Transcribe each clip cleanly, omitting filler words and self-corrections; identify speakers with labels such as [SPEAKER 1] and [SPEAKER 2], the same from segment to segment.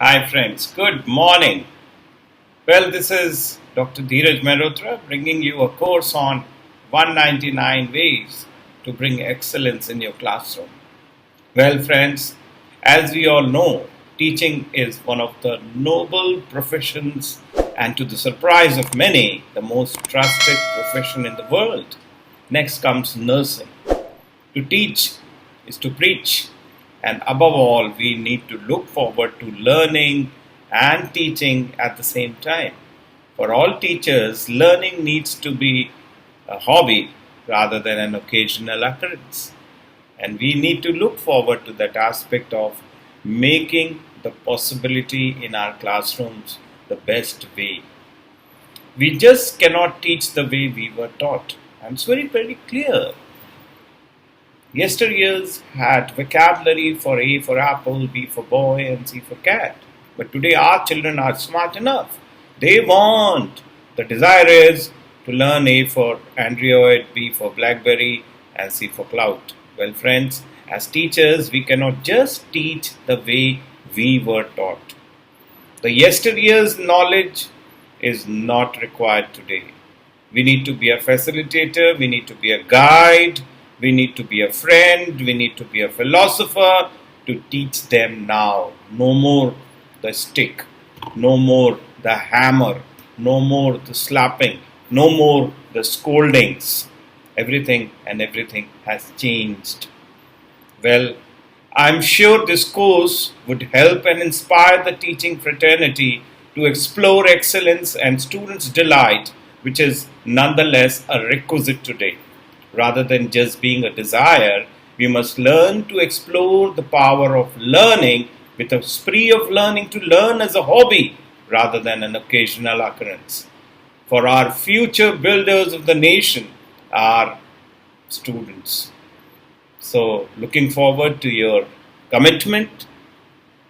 [SPEAKER 1] Hi friends, good morning. Well, this is Dr. Dheeraj Mehrotra bringing you a course on 199 ways to bring excellence in your classroom. Well, friends, as we all know, teaching is one of the noble professions and to the surprise of many, the most trusted profession in the world. Next comes nursing. To teach is to preach, and above all, we need to look forward to learning and teaching at the same time. For all teachers, learning needs to be a hobby rather than an occasional occurrence. And we need to look forward to that aspect of making the possibility in our classrooms the best way. We just cannot teach the way we were taught. And it's very, very clear. Yesteryears had vocabulary for A for apple, B for boy, and C for cat. But today our children are smart enough. The desire is to learn A for Android, B for Blackberry, and C for cloud. Well, friends, as teachers, we cannot just teach the way we were taught. The yesteryear's knowledge is not required today. We need to be a facilitator, we need to be a guide, we need to be a friend, we need to be a philosopher to teach them now. No more the stick, no more the hammer, no more the slapping, no more the scoldings. Everything has changed. Well, I'm sure this course would help and inspire the teaching fraternity to explore excellence and students' delight, which is nonetheless a requisite today. Rather than just being a desire, we must learn to explore the power of learning with a spree of learning to learn as a hobby rather than an occasional occurrence. For our future builders of the nation are students. So, looking forward to your commitment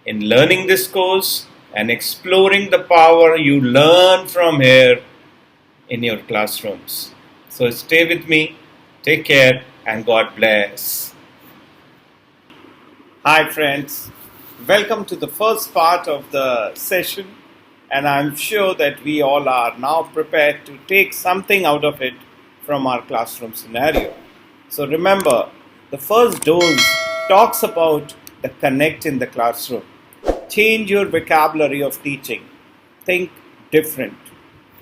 [SPEAKER 1] in learning this course and exploring the power you learn from here in your classrooms. So, stay with me, take care, and God bless. Hi, friends. Welcome to the first part of the session, and I'm sure that we all are now prepared to take something out of it from our classroom scenario. So remember, the first dose talks about the connect in the classroom. Change your vocabulary of teaching. Think different.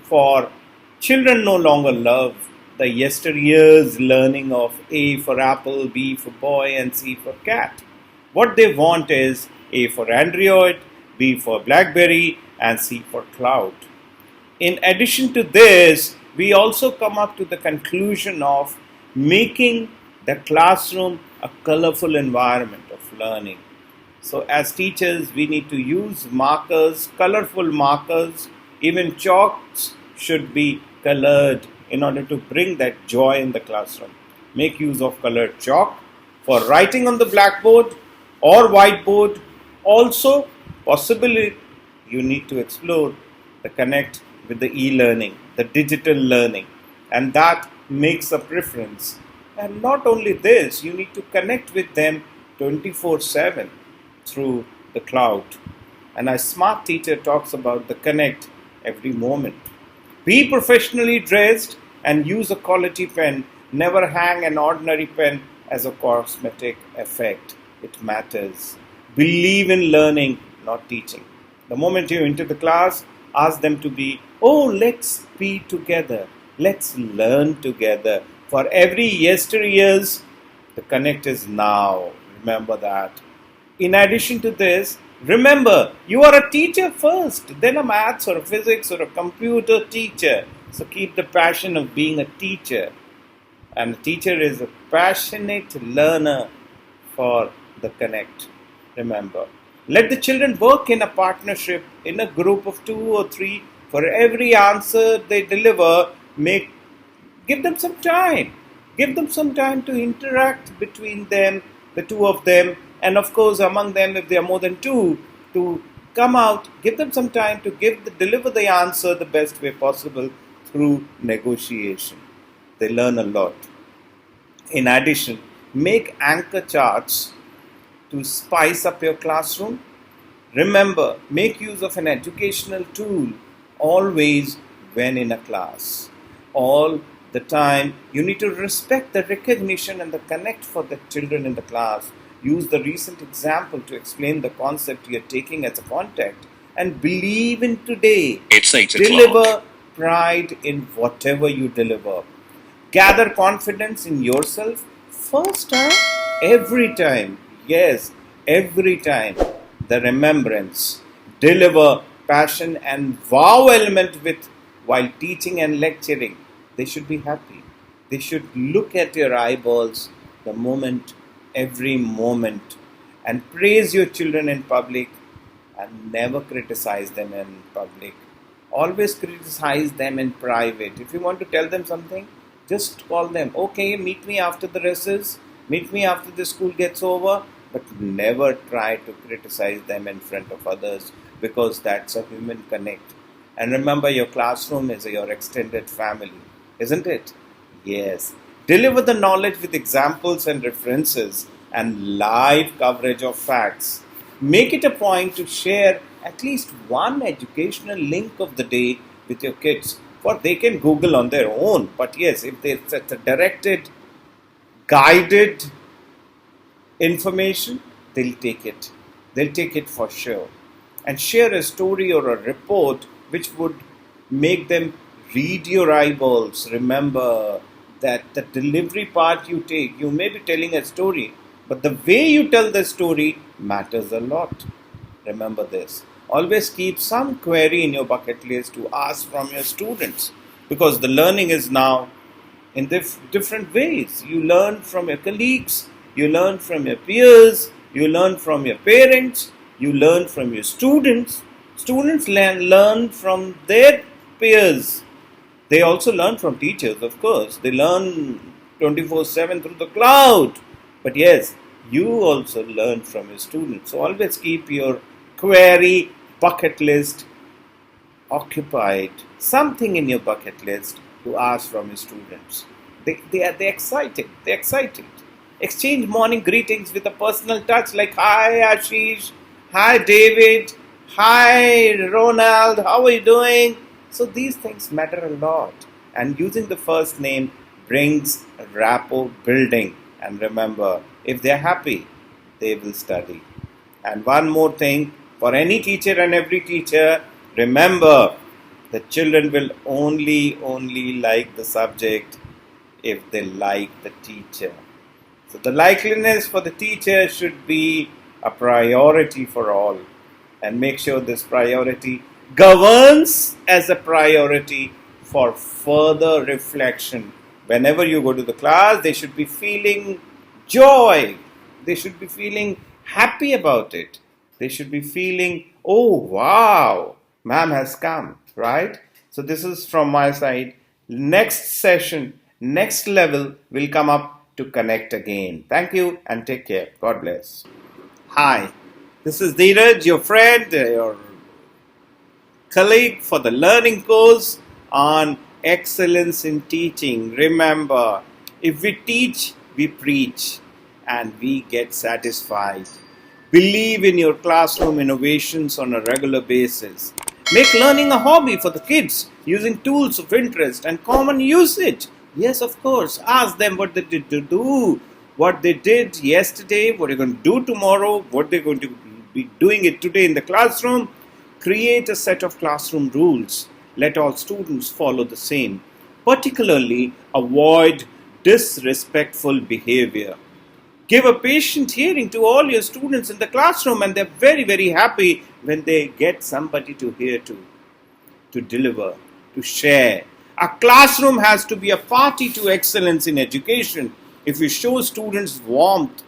[SPEAKER 1] For children no longer love the yesteryear's learning of A for apple, B for boy, and C for cat. What they want is A for Android, B for Blackberry, and C for cloud. In addition to this, we also come up to the conclusion of making the classroom a colorful environment of learning. So as teachers, we need to use markers, colorful markers. Even chalks should be colored in order to bring that joy in the classroom. Make use of colored chalk for writing on the blackboard or whiteboard. Also, possibly you need to explore the connect with the e-learning, the digital learning, and that makes a preference. And not only this, you need to connect with them 24/7 through the cloud. And a smart teacher talks about the connect every moment. Be professionally dressed and use a quality pen. Never hang an ordinary pen as a cosmetic effect. It matters. Believe in learning, not teaching. The moment you enter the class, ask them to be, let's be together. Let's learn together. For every yesteryears, the connect is now. Remember that. In addition to this, remember, you are a teacher first, then a maths or a physics or a computer teacher. So keep the passion of being a teacher. And a teacher is a passionate learner for the connect. Remember, let the children work in a partnership, in a group of 2 or 3. For every answer they deliver, give them some time. Give them some time to interact between them, the two of them, and of course among them, if there are more than 2, to come out. Give them some time to deliver the answer the best way possible through negotiation. They learn a lot. In addition, make anchor charts to spice up your classroom. Remember, make use of an educational tool always when in a class. All the time, you need to respect the recognition and the connect for the children in the class. Use the recent example to explain the concept you're taking as a contact and believe in today.
[SPEAKER 2] It's 8 o'clock.
[SPEAKER 1] Deliver pride in whatever you deliver. Gather confidence in yourself first time, every time. Yes, every time. The remembrance. Deliver passion and wow element with while teaching and lecturing. They should be happy. They should look at your eyeballs the moment, every moment, and praise your children in public and never criticize them in public. Always criticize them in private. If you want to tell them something, just call them. Okay, meet me after the recess. Meet me after the school gets over. But never try to criticize them in front of others because that's a human connect. And remember, your classroom is your extended family, isn't it? Yes. Deliver the knowledge with examples and references and live coverage of facts. Make it a point to share at least one educational link of the day with your kids. For they can Google on their own. But yes, if it's a directed, guided information, they'll take it. They'll take it for sure. And share a story or a report which would make them read your eyeballs. Remember that the delivery part you take, you may be telling a story, but the way you tell the story matters a lot. Remember this. Always keep some query in your bucket list to ask from your students because the learning is now in different ways. You learn from your colleagues, you learn from your peers, you learn from your parents, you learn from your students. Students learn from their peers. They also learn from teachers, of course. They learn 24/7 through the cloud. But yes, you also learn from your students. So always keep your query bucket list occupied. Something in your bucket list to ask from your students. They're excited. They're excited. Exchange morning greetings with a personal touch like, hi Ashish, hi David, hi Ronald, how are you doing? So these things matter a lot. And using the first name brings rapport building. And remember, if they're happy, they will study. And one more thing, for any teacher and every teacher, remember, the children will only like the subject if they like the teacher. So the likeliness for the teacher should be a priority for all. And make sure this priority governs as a priority for further reflection. Whenever you go to the class, they should be feeling joy. They should be feeling happy about it. They should be feeling, oh wow, ma'am has come, right? So this is from my side. Next session, next level will come up to connect again. Thank you and take care. God bless. Hi, this is Dheeraj, your friend, your colleague for the learning course on excellence in teaching. Remember, if we teach, we preach and we get satisfied. Believe in your classroom innovations on a regular basis. Make learning a hobby for the kids using tools of interest and common usage. Yes, of course. Ask them what they did to do, what they did yesterday, what they're going to do tomorrow, what they're going to be doing it today in the classroom. Create a set of classroom rules. Let all students follow the same. Particularly, avoid disrespectful behavior. Give a patient hearing to all your students in the classroom, and they're very, very happy when they get somebody to hear to deliver, to share. A classroom has to be a party to excellence in education. If you show students warmth,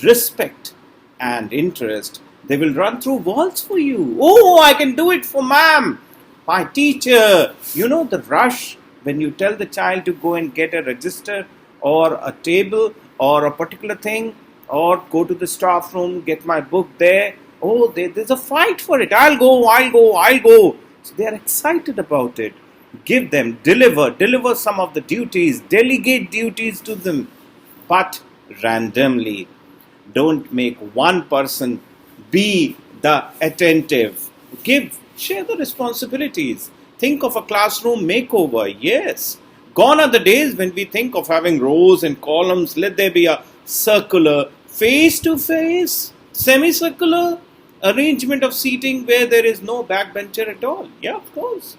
[SPEAKER 1] respect, and interest, they will run through walls for you. Oh, I can do it for ma'am, my teacher. You know the rush when you tell the child to go and get a register or a table or a particular thing, or go to the staff room, get my book there. Oh, there's a fight for it. I'll go. So they are excited about it. Give them, deliver some of the duties, delegate duties to them, but randomly. Don't make one person be the attentive. Share the responsibilities. Think of a classroom makeover. Yes. Gone are the days when we think of having rows and columns. Let there be a circular, face to face, semicircular arrangement of seating where there is no backbencher at all. Yeah, of course.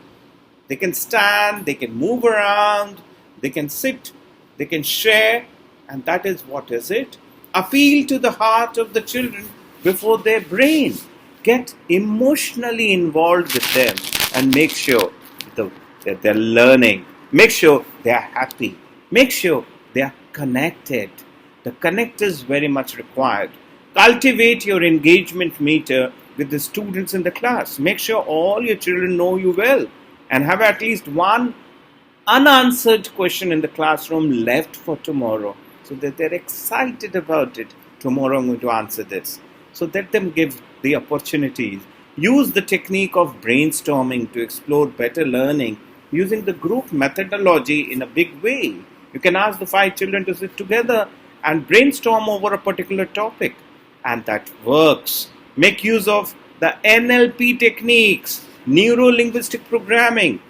[SPEAKER 1] They can stand, they can move around, they can sit, they can share, and that is what is it? Appeal to the heart of the children before their brain. Get emotionally involved with them and make sure that they're learning. Make sure they are happy. Make sure they are connected. The connect is very much required. Cultivate your engagement meter with the students in the class. Make sure all your children know you well and have at least one unanswered question in the classroom left for tomorrow so that they're excited about it. Tomorrow I'm going to answer this. So let them give the opportunities. Use the technique of brainstorming to explore better learning using the group methodology in a big way. You can ask the 5 children to sit together and brainstorm over a particular topic, and that works. Make use of the NLP techniques, neuro-linguistic programming,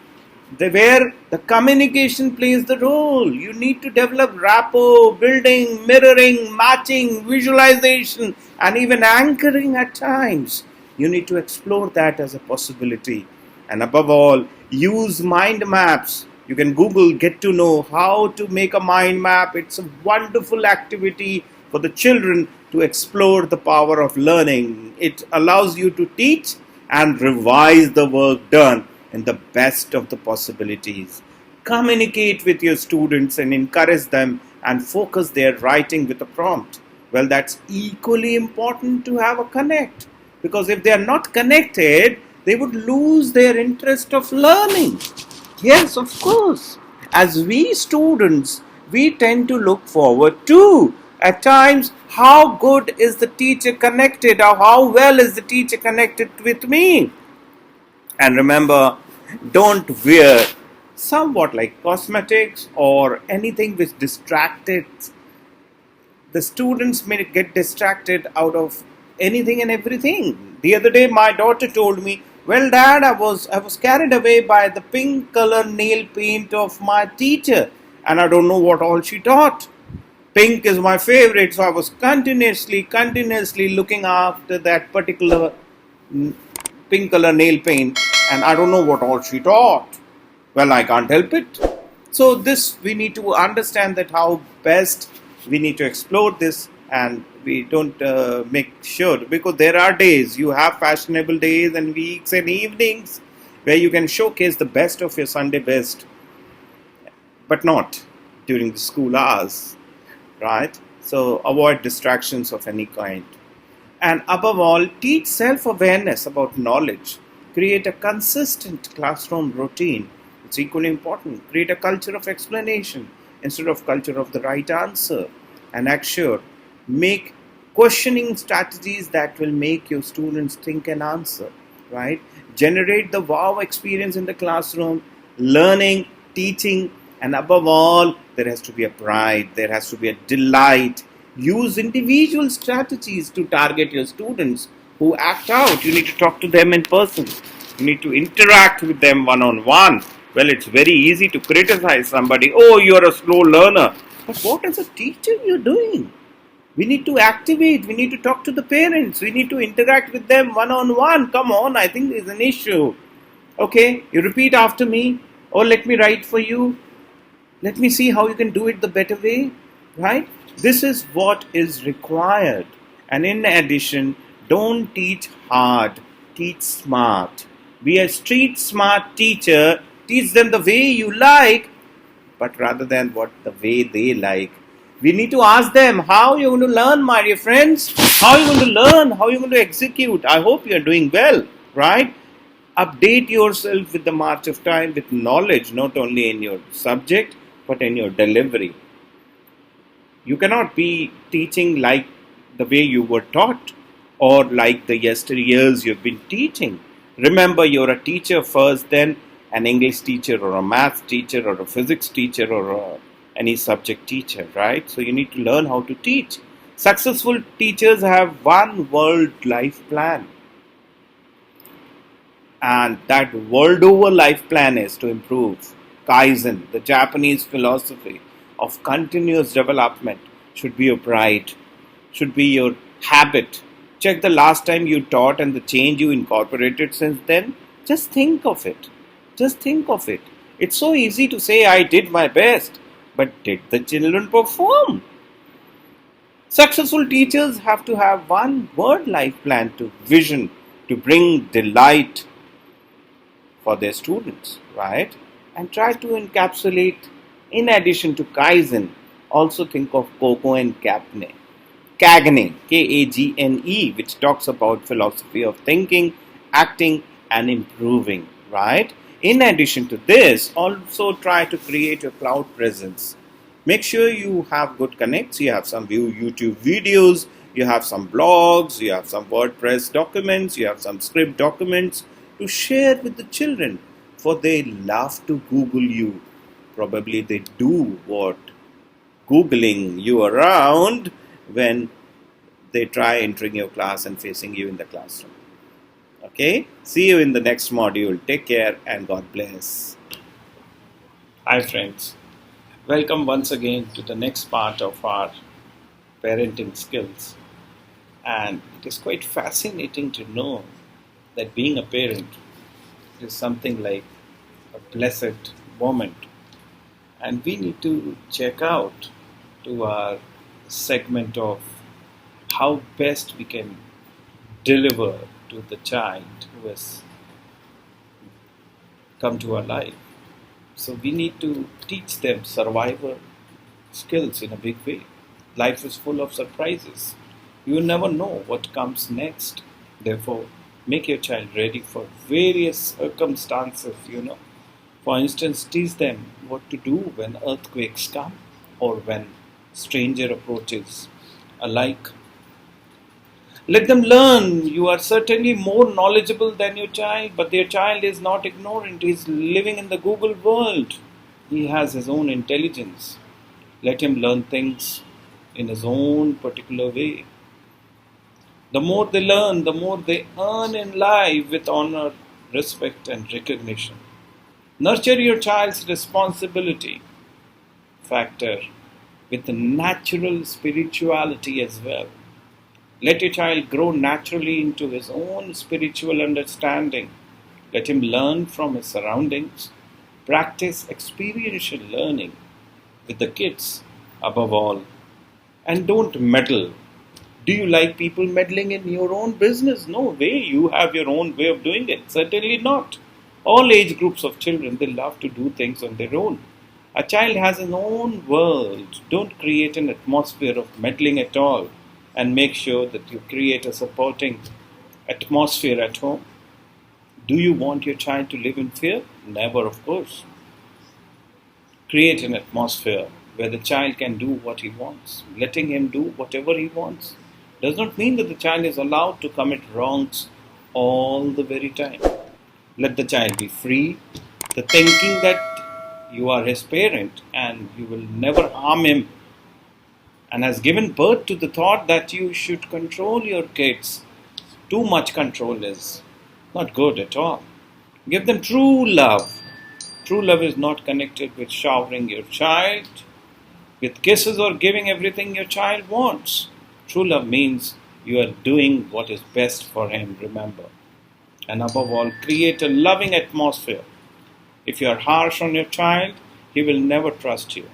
[SPEAKER 1] where the communication plays the role. You need to develop rapport, building, mirroring, matching, visualization, and even anchoring at times. You need to explore that as a possibility. And above all, use mind maps. You can Google, get to know how to make a mind map. It's a wonderful activity for the children to explore the power of learning. It allows you to teach and revise the work done in the best of the possibilities. Communicate with your students and encourage them and focus their writing with a prompt. Well, that's equally important to have a connect, because if they are not connected, they would lose their interest of learning. Yes, of course. As we students, we tend to look forward to, at times, how good is the teacher connected, or how well is the teacher connected with me. And remember, don't wear somewhat like cosmetics or anything which distracted. The students may get distracted out of anything and everything. The other day my daughter told me, well dad, I was carried away by the pink color nail paint of my teacher, and I don't know what all she taught. Pink is my favorite, so I was continuously looking after that particular pink color nail paint, and I don't know what all she taught. Well, I can't help it. So this, we need to understand that how best we need to explore this, and we don't make sure, because there are days, you have fashionable days and weeks and evenings where you can showcase the best of your Sunday best, but not during the school hours, right? So avoid distractions of any kind. And above all, teach self-awareness about knowledge. Create a consistent classroom routine. It's equally important. Create a culture of explanation instead of culture of the right answer. And make questioning strategies that will make your students think and answer, right? Generate the wow experience in the classroom, learning, teaching, and above all, there has to be a pride, there has to be a delight. Use individual strategies to target your students who act out. You need to talk to them in person. You need to interact with them one-on-one. Well, it's very easy to criticize somebody. Oh, you're a slow learner. But what as a teacher you're doing? We need to activate. We need to talk to the parents. We need to interact with them one-on-one. Come on, I think there's an issue. Okay, you repeat after me. Or let me write for you. Let me see how you can do it the better way. Right? This is what is required. And in addition, don't teach hard. Teach smart. Be a street smart teacher. Teach them the way you like, but rather than the way they like. We need to ask them, how you're going to learn, my dear friends? How are you going to learn? How are you going to execute? I hope you're doing well, right? Update yourself with the march of time, with knowledge, not only in your subject, but in your delivery. You cannot be teaching like the way you were taught, or like the yesteryears you've been teaching. Remember, you're a teacher first, then an English teacher, or a math teacher, or a physics teacher, or any subject teacher, right? So you need to learn how to teach. Successful teachers have one world life plan. And that world over life plan is to improve. Kaizen, the Japanese philosophy of continuous development, should be your pride, should be your habit. Check the last time you taught and the change you incorporated since then. Just think of it. Just think of it. It's so easy to say, I did my best, but did the children perform? Successful teachers have to have one word life plan to vision to bring delight for their students, right? And try to encapsulate, in addition to Kaizen, also think of Coco and Cagne. Cagne, Kagne, which talks about philosophy of thinking, acting, and improving, right? In addition to this, also try to create a cloud presence. Make sure you have good connects, you have some YouTube videos, you have some blogs, you have some WordPress documents, you have some script documents to share with the children, for they love to Google you. Probably they do what Googling you around when they try entering your class and facing you in the classroom. Okay, see you in the next module. Take care and God bless. Hi friends, welcome once again to the next part of our parenting skills. And it is quite fascinating to know that being a parent is something like a blessed moment. And we need to check out to our segment of how best we can deliver to the child who has come to our life. So we need to teach them survival skills in a big way. Life is full of surprises. You never know what comes next. Therefore, make your child ready for various circumstances, For instance, teach them what to do when earthquakes come or when stranger approaches alike. Let them learn you are certainly more knowledgeable than your child, but their child is not ignorant. He is living in the Google world. He has his own intelligence. Let him learn things in his own particular way. The more they learn, the more they earn in life with honor, respect, and recognition. Nurture your child's responsibility factor with the natural spirituality as well. Let your child grow naturally into his own spiritual understanding. Let him learn from his surroundings. Practice experiential learning with the kids above all. And don't meddle. Do you like people meddling in your own business? No way. You have your own way of doing it. Certainly not. All age groups of children, they love to do things on their own. A child has his own world. Don't create an atmosphere of meddling at all. And make sure that you create a supporting atmosphere at home. Do you want your child to live in fear? Never, of course. Create an atmosphere where the child can do what he wants. Letting him do whatever he wants does not mean that the child is allowed to commit wrongs all the very time. Let the child be free. The thinking that you are his parent and you will never harm him, and has given birth to the thought that you should control your kids. Too much control is not good at all. Give them true love. True love is not connected with showering your child with kisses or giving everything your child wants. True love means you are doing what is best for him, remember. And above all, create a loving atmosphere. If you are harsh on your child, he will never trust you.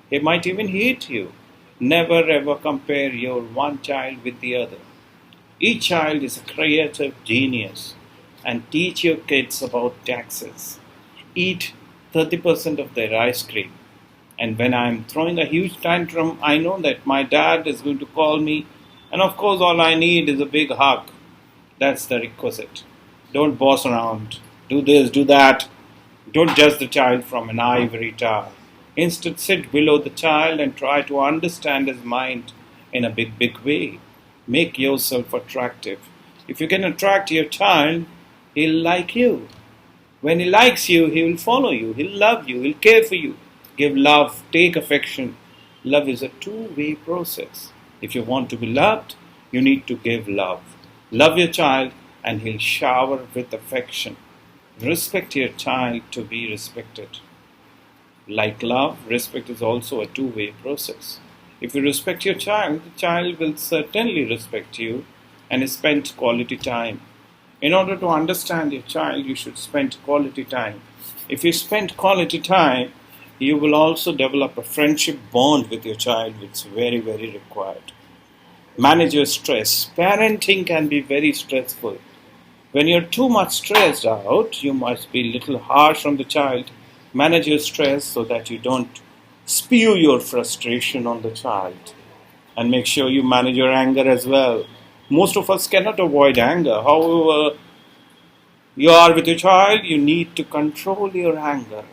[SPEAKER 1] He might even hate you. Never ever compare your one child with the other. Each child is a creative genius. And teach your kids about taxes. Eat 30% of their ice cream. And when I'm throwing a huge tantrum, I know that my dad is going to call me. And of course, all I need is a big hug. That's the requisite. Don't boss around. Do this, do that. Don't judge the child from an ivory tower. Instead, sit below the child and try to understand his mind in a big way. Make yourself attractive. If you can attract your child, he'll like you. When he likes you, he will follow you. He'll love you. He'll care for you. Give love. Take affection. Love is a two-way process. If you want to be loved, you need to give love. Love your child and he'll shower with affection. Respect your child to be respected. Like love, respect is also a two-way process. If you respect your child, the child will certainly respect you and spend quality time. In order to understand your child, you should spend quality time. If you spend quality time, you will also develop a friendship bond with your child, which is very, very required. Manage your stress. Parenting can be very stressful. When you're too much stressed out, you must be a little harsh on the child. Manage your stress so that you don't spew your frustration on the child. And make sure you manage your anger as well. Most of us cannot avoid anger. However, you are with your child, you need to control your anger.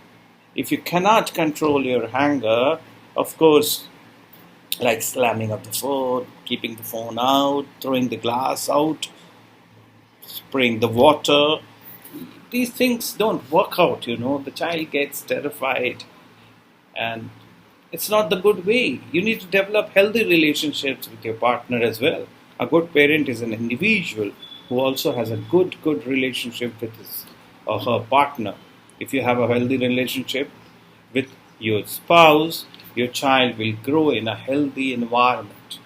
[SPEAKER 1] If you cannot control your anger, of course, like slamming up the phone, keeping the phone out, throwing the glass out, spraying the water, these things don't work out. The child gets terrified, and it's not the good way. You need to develop healthy relationships with your partner as well. A good parent is an individual who also has a good relationship with his or her partner. If you have a healthy relationship with your spouse, your child will grow in a healthy environment,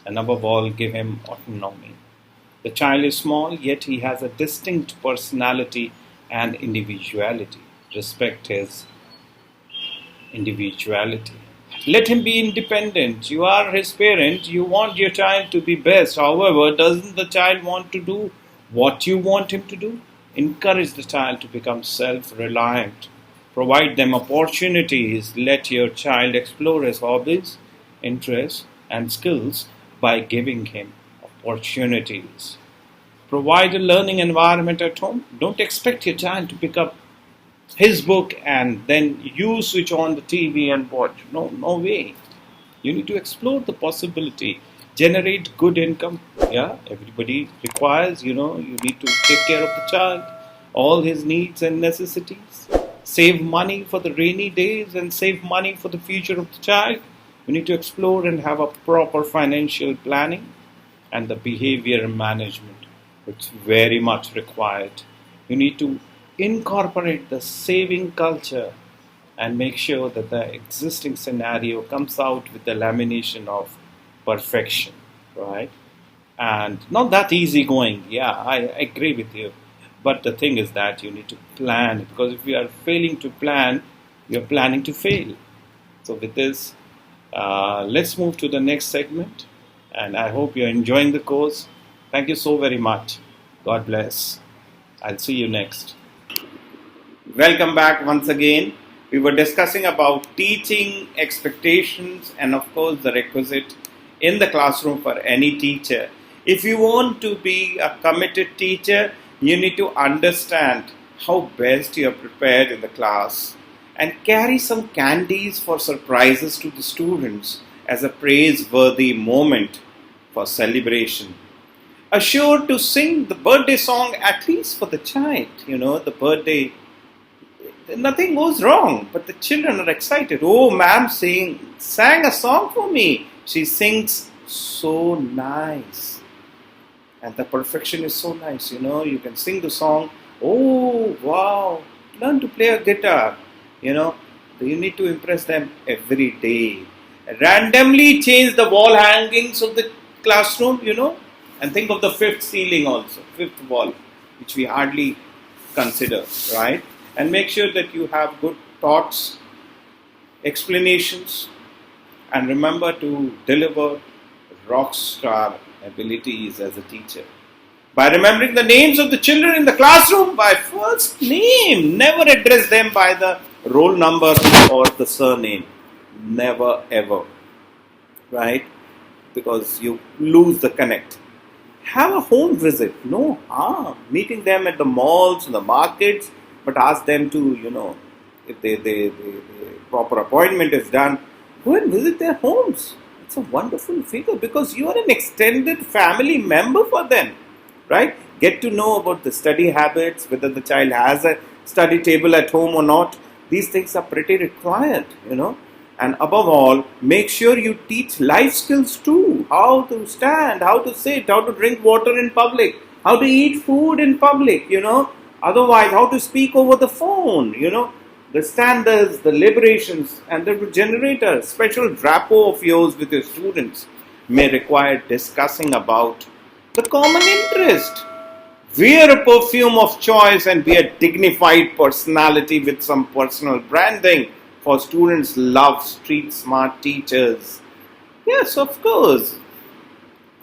[SPEAKER 1] and above all, give him autonomy. The child is small, yet he has a distinct personality and individuality. Respect his individuality. Let him be independent. You are his parent. You want your child to be best. However, doesn't the child want to do what you want him to do? Encourage the child to become self-reliant. Provide them opportunities. Let your child explore his hobbies, interests, and skills by giving him opportunities. Provide a learning environment at home. Don't expect your child to pick up his book and then you switch on the TV and watch. No way. You need to explore the possibility. Generate good income. Yeah, everybody requires, you need to take care of the child, all his needs and necessities. Save money for the rainy days and save money for the future of the child. You need to explore and have a proper financial planning and the behavior management, which is very much required. You need to incorporate the saving culture and make sure that the existing scenario comes out with the lamination of perfection, right? And not that easy going. Yeah, I agree with you. But the thing is that you need to plan, because if you are failing to plan, you're planning to fail. So with this, let's move to the next segment. And I hope you're enjoying the course. Thank you so very much. God bless. I'll see you next. Welcome back once again. We were discussing about teaching expectations and of course the requisite in the classroom for any teacher. If you want to be a committed teacher, you need to understand how best you are prepared in the class and carry some candies for surprises to the students as a praiseworthy moment for celebration. Assure to sing the birthday song at least for the child. The birthday, nothing goes wrong, but the children are excited. Oh, ma'am sang a song for me. She sings so nice. And the perfection is so nice, you can sing the song. Oh, wow, learn to play a guitar. You need to impress them every day. Randomly change the wall hangings of the classroom, and think of the fifth ceiling also, fifth wall, which we hardly consider, right? And make sure that you have good thoughts, explanations, and remember to deliver rock star abilities as a teacher. By remembering the names of the children in the classroom by first name. Never address them by the roll number or the surname. Never ever. Right? Because you lose the connect. Have a home visit. No harm. Meeting them at the malls, the markets, but ask them to, if the proper appointment is done, go and visit their homes. It's a wonderful figure because you are an extended family member for them, right? Get to know about the study habits, whether the child has a study table at home or not. These things are pretty required, And above all, make sure you teach life skills too. How to stand, how to sit, how to drink water in public, how to eat food in public, Otherwise, how to speak over the phone, the standards, the liberations, and the generator, special drapo of yours with your students may require discussing about the common interest. Wear a perfume of choice and be a dignified personality with some personal branding. For students love street smart teachers. Yes, of course.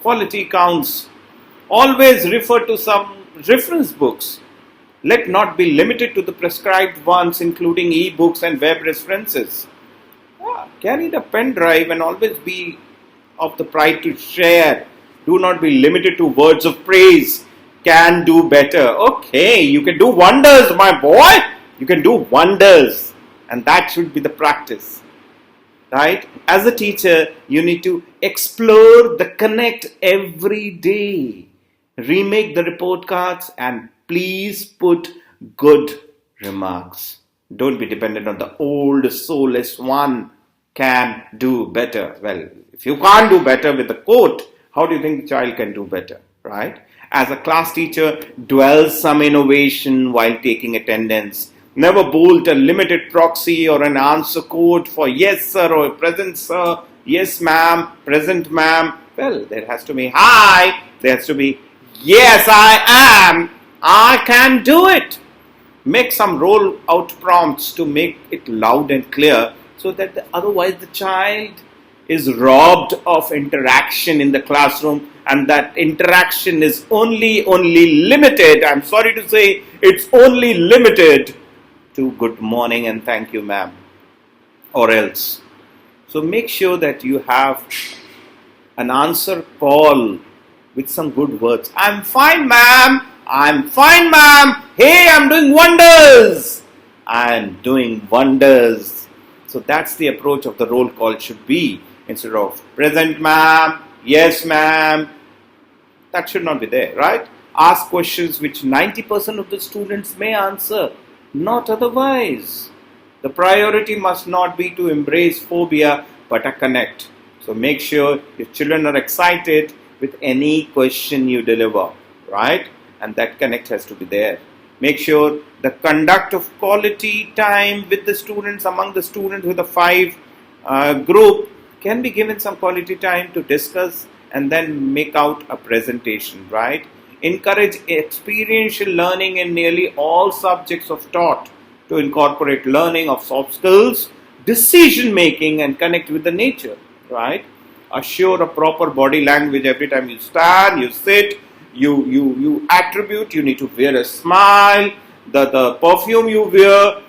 [SPEAKER 1] Quality counts. Always refer to some reference books. Let not be limited to the prescribed ones, including e-books and web references. Carry the pen drive and always be of the pride to share. Do not be limited to words of praise. Can do better. Okay, you can do wonders, my boy. You can do wonders. And that should be the practice. Right? As a teacher, you need to explore the connect every day. Remake the report cards and please put good remarks. Don't be dependent on the old soulless one. Can do better. Well, if you can't do better with the quote, how do you think the child can do better? Right? As a class teacher, dwell some innovation while taking attendance. Never bolt a limited proxy or an answer code for yes sir or present sir, yes ma'am, present ma'am. Well, there has to be hi, there has to be yes I am, I can do it. Make some roll out prompts to make it loud and clear so that otherwise the child is robbed of interaction in the classroom, and that interaction is only limited. I'm sorry to say it's only limited to good morning and thank you ma'am or else. So make sure that you have an answer call with some good words. I'm fine ma'am, I'm fine ma'am, hey I'm doing wonders, I'm doing wonders. So that's the approach of the roll call should be, instead of present ma'am, yes ma'am. That should not be there, right? Ask questions which 90% of the students may answer, not otherwise. The priority must not be to embrace phobia, but a connect. So make sure your children are excited with any question you deliver, right? And that connect has to be there. Make sure the conduct of quality time with the students, among the students with a 5 group, can be given some quality time to discuss and then make out a presentation, right? Encourage experiential learning in nearly all subjects of taught to incorporate learning of soft skills, decision making, and connect with the nature, right? Assure a proper body language every time you stand, you sit, you attribute, you need to wear a smile, the perfume you wear,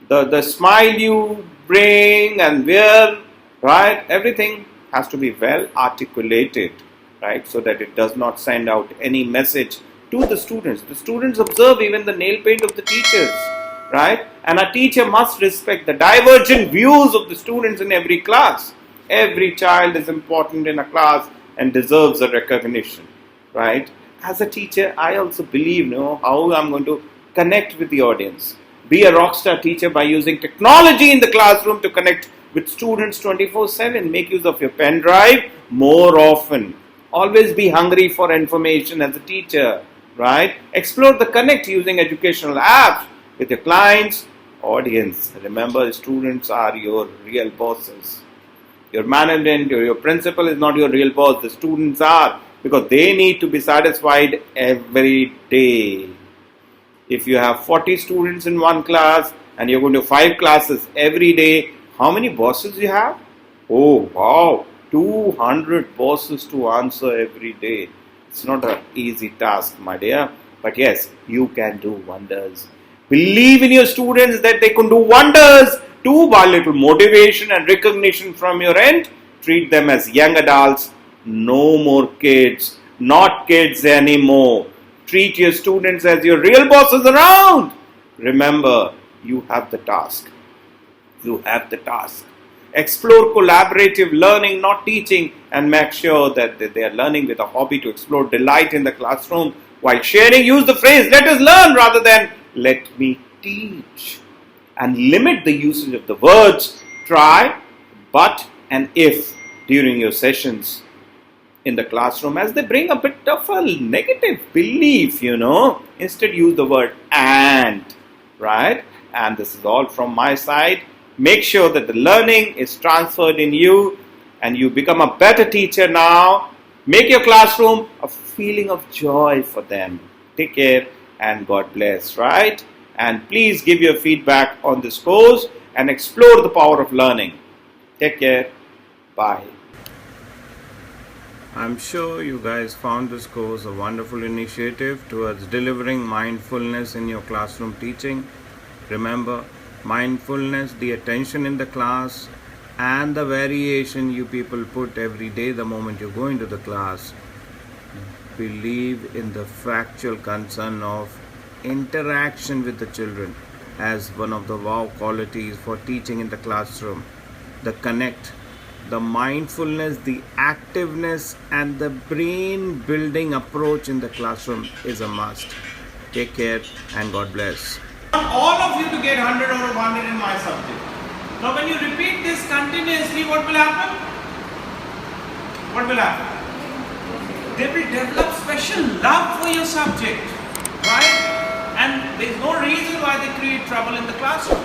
[SPEAKER 1] the smile you bring and wear, right? Everything has to be well articulated, right? So that it does not send out any message to the students. The students observe even the nail paint of the teachers, right? And a teacher must respect the divergent views of the students in every class. Every child is important in a class and deserves a recognition, right? As a teacher, I also believe, how I'm going to connect with the audience. Be a rockstar teacher by using technology in the classroom to connect with students 24/7. Make use of your pen drive more often. Always be hungry for information as a teacher, right? Explore the connect using educational apps with your clients, audience. Remember, students are your real bosses. Your management or your principal is not your real boss. The students are, because they need to be satisfied every day. If you have 40 students in one class and you're going to 5 classes every day, how many bosses you have? Oh wow, 200 bosses to answer every day. It's not an easy task, my dear. But yes, you can do wonders. Believe in your students that they can do wonders. Do by little motivation and recognition from your end. Treat them as young adults. No more kids. Not kids anymore. Treat your students as your real bosses around. Remember, you have the task. You have the task. Explore collaborative learning, not teaching, and make sure that they are learning with a hobby to explore delight in the classroom. While sharing, use the phrase, let us learn rather than let me teach. And limit the usage of the words try, but, and if during your sessions. in the classroom as they bring a bit of a negative belief, Instead, use the word and, right? And this is all from my side. Make sure that the learning is transferred in you and you become a better teacher now. Make your classroom a feeling of joy for them. Take care and God bless, right? And please give your feedback on this course and explore the power of learning. Take care. Bye. I'm sure you guys found this course a wonderful initiative towards delivering mindfulness in your classroom teaching. Remember, mindfulness, the attention in the class, and the variation you people put every day the moment you go into the class. Believe in the factual concern of interaction with the children as one of the wow qualities for teaching in the classroom. The connect, the mindfulness, the activeness, and the brain building approach in the classroom is a must. Take care and God bless. I want all of you to get 100 over 100 in my subject. Now when you repeat this continuously, what will happen? What will happen? They will develop special love for your subject, right? And there is no reason why they create trouble in the classroom.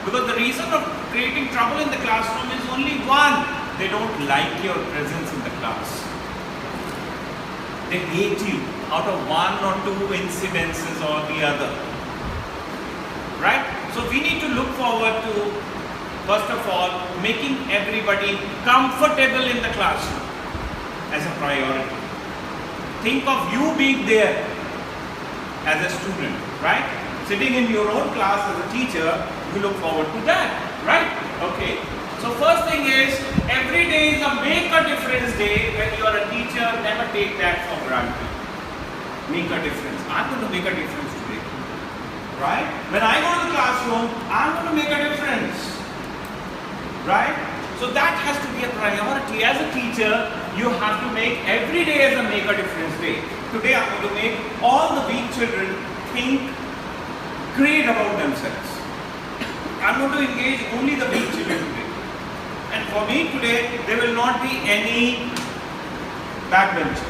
[SPEAKER 1] Because the reason of creating trouble in the classroom is only one. They don't like your presence in the class. They hate you out of one or two incidences or the other. Right? So we need to look forward to, first of all, making everybody comfortable in the classroom as a priority. Think of you being there as a student, right? Sitting in your own class as a teacher, you look forward to that, right? Okay. So first thing is, every day is a make a difference day. When you are a teacher, never take that for granted. Make a difference. I'm going to make a difference today, right? When I go to the classroom, I'm going to make a difference, right? So that has to be a priority. As a teacher, you have to make every day as a make a difference day. Today I'm going to make all the weak children think great about themselves. I'm going to engage only the weak children today. And for me today, there will not be any backbencher.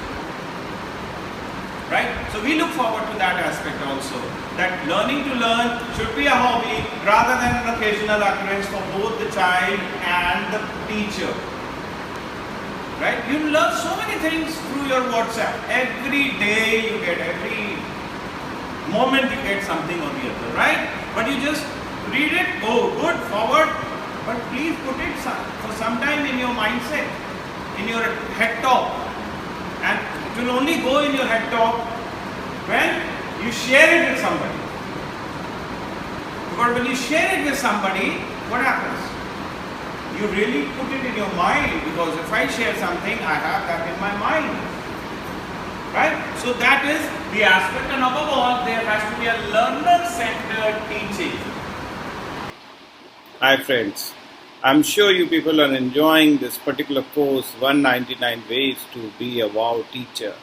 [SPEAKER 1] Right? So we look forward to that aspect also. That learning to learn should be a hobby rather than an occasional occurrence for both the child and the teacher. Right? You learn so many things through your WhatsApp. Every day you get, every moment you get something or the other. Right? But you just read it, oh good, forward. But please put it for some time in your mindset, in your head top. And it will only go in your head top when you share it with somebody. Because when you share it with somebody, what happens? You really put it in your mind, because if I share something, I have that in my mind. Right? So that is the aspect, and above all, there has to be a learner-centered teaching. Hi friends, I'm sure you people are enjoying this particular course, 199 Ways to be a Wow Teacher.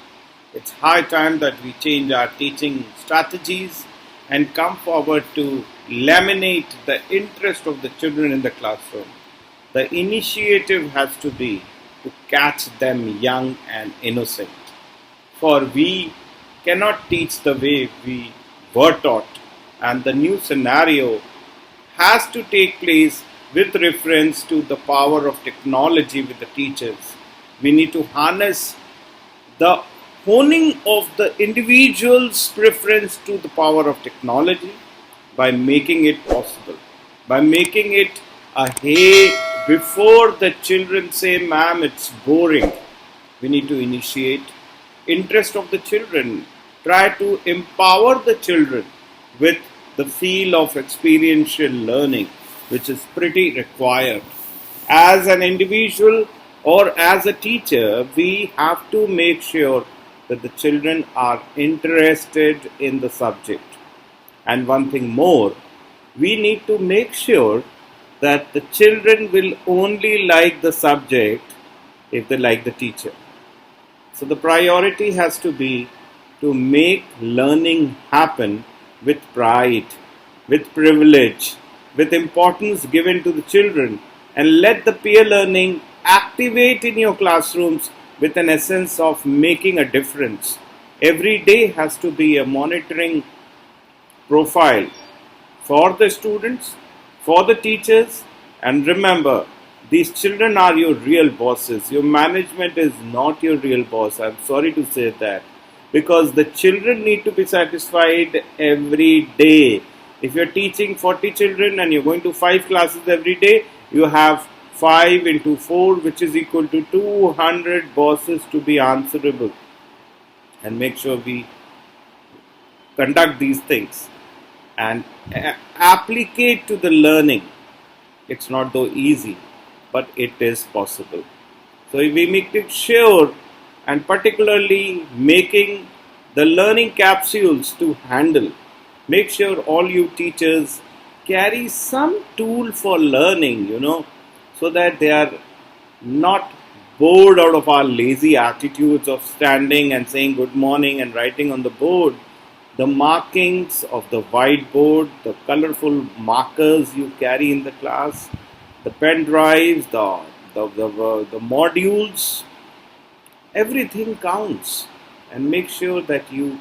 [SPEAKER 1] It's high time that we change our teaching strategies and come forward to laminate the interest of the children in the classroom. The initiative has to be to catch them young and innocent. For we cannot teach the way we were taught, and the new scenario has to take place with reference to the power of technology with the teachers. We need to harness the honing of the individual's preference to the power of technology by making it possible, by making it a hey before the children say, ma'am, it's boring. We need to initiate interest of the children, try to empower the children with the feel of experiential learning, which is pretty required. As an individual or as a teacher, we have to make sure that the children are interested in the subject. And one thing more, we need to make sure that the children will only like the subject if they like the teacher. So the priority has to be to make learning happen with pride, with privilege, with importance given to the children, and let the peer learning activate in your classrooms with an essence of making a difference. Every day has to be a monitoring profile for the students, for the teachers, and remember, these children are your real bosses. Your management is not your real boss. I'm sorry to say that, because the children need to be satisfied every day. If you're teaching 40 children and you're going to 5 classes every day, you have 5 into 4, which is equal to 200 bosses to be answerable. And make sure we conduct these things and applicate to the learning. It's not though easy, but it is possible. So if we make it sure, and particularly making the learning capsules to handle, make sure all you teachers carry some tool for learning, so that they are not bored out of our lazy attitudes of standing and saying good morning and writing on the board. The markings of the whiteboard, the colorful markers you carry in the class, the pen drives, the modules, everything counts. And make sure that you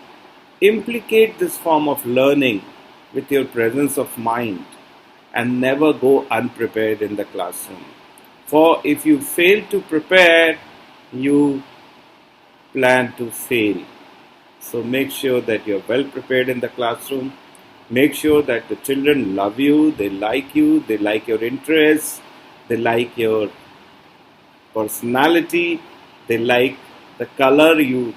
[SPEAKER 1] implicate this form of learning with your presence of mind and never go unprepared in the classroom. For if you fail to prepare, you plan to fail. So make sure that you're well prepared in the classroom. Make sure that the children love you, they like your interests, they like your personality, they like the color you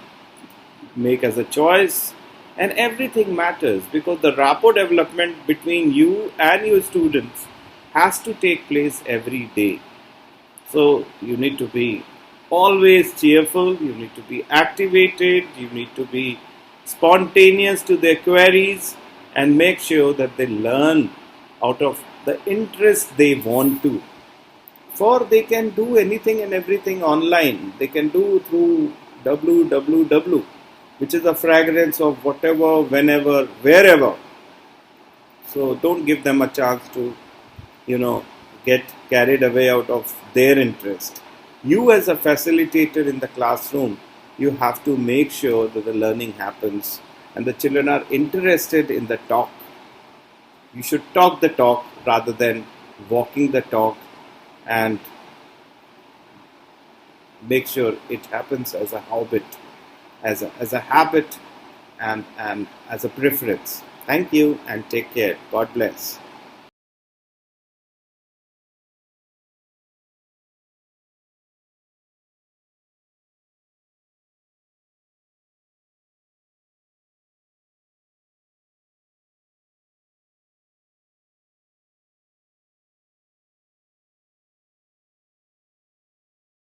[SPEAKER 1] make as a choice, and everything matters, because the rapport development between you and your students has to take place every day. So you need to be always cheerful, you need to be activated, you need to be spontaneous to their queries, and make sure that they learn out of the interest they want to. For they can do anything and everything online. They can do through www, which is a fragrance of whatever, whenever, wherever. So don't give them a chance to, get carried away out of their interest. You as a facilitator in the classroom, you have to make sure that the learning happens and the children are interested in the talk. You should talk the talk rather than walking the talk, and make sure it happens as a habit, as a habit and as a preference. Thank you and take care. God bless.